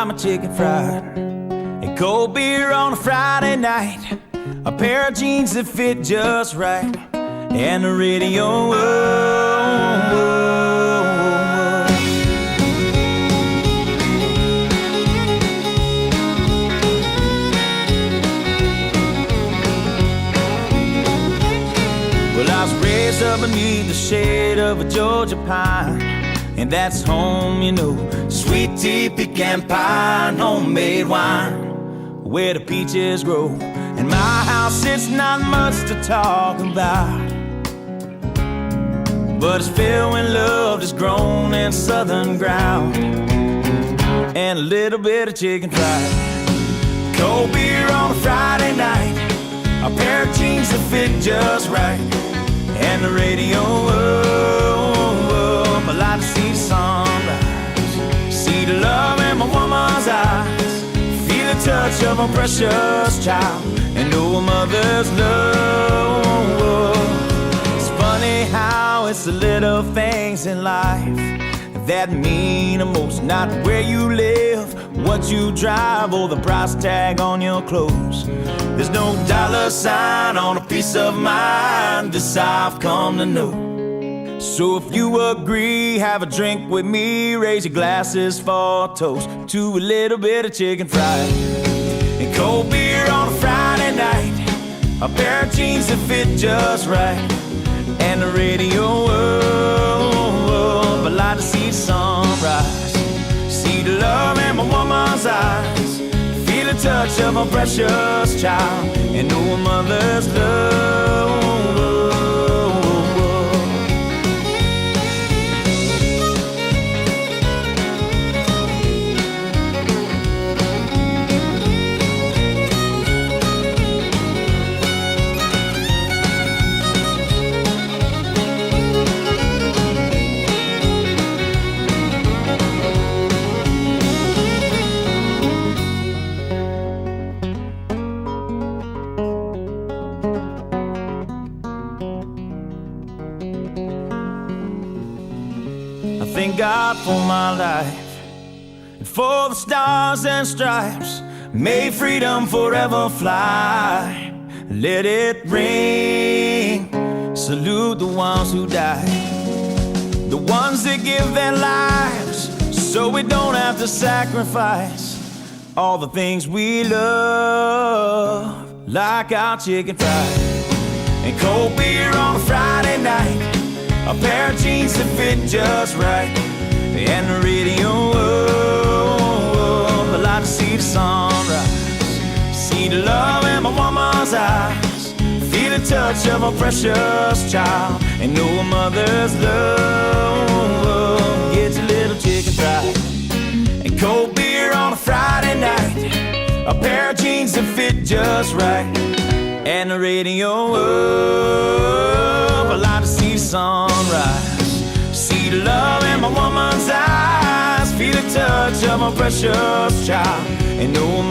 got my chicken fried, and cold beer on a Friday night, a pair of jeans that fit just right, and the radio. Whoa, whoa, whoa. Well, I was raised up beneath the shade of a Georgia pine, and that's home, you know. Sweet tea, pecan pie, and homemade wine, where the peaches grow. In my house, it's not much to talk about, but it's filled with love that's grown in southern ground, and a little bit of chicken fried. Cold beer on a Friday night, a pair of jeans that fit just right, and the radio. I like to see the sunrise, see the love in my woman's eyes, feel the touch of a precious child, and know a mother's love. It's funny how it's the little things in life that mean the most. Not where you live, what you drive, or the price tag on your clothes. There's no dollar sign on a piece of mind, this I've come to know. So if you agree, have a drink with me, raise your glasses for a toast to a little bit of chicken fried, and cold beer on a Friday night, a pair of jeans that fit just right, and the radio. I like to see the sunrise, see the love in my woman's eyes, feel the touch of a precious child, and know a mother's love. Thank God for my life, and for the stars and stripes. May freedom forever fly. Let it ring. Salute the ones who died, the ones that give their lives so we don't have to sacrifice all the things we love, like our chicken fried, and cold beer on a Friday night, a pair of jeans that fit just right, and the radio. I like to see the sunrise, see the love in my woman's eyes, feel the touch of a precious child, and know a mother's love. Get your little chicken fried, and cold beer on a Friday night, a pair of jeans that fit just right, and the radio. I like to see the sunrise, see the love in my woman's eyes, feel the touch of a precious child, and know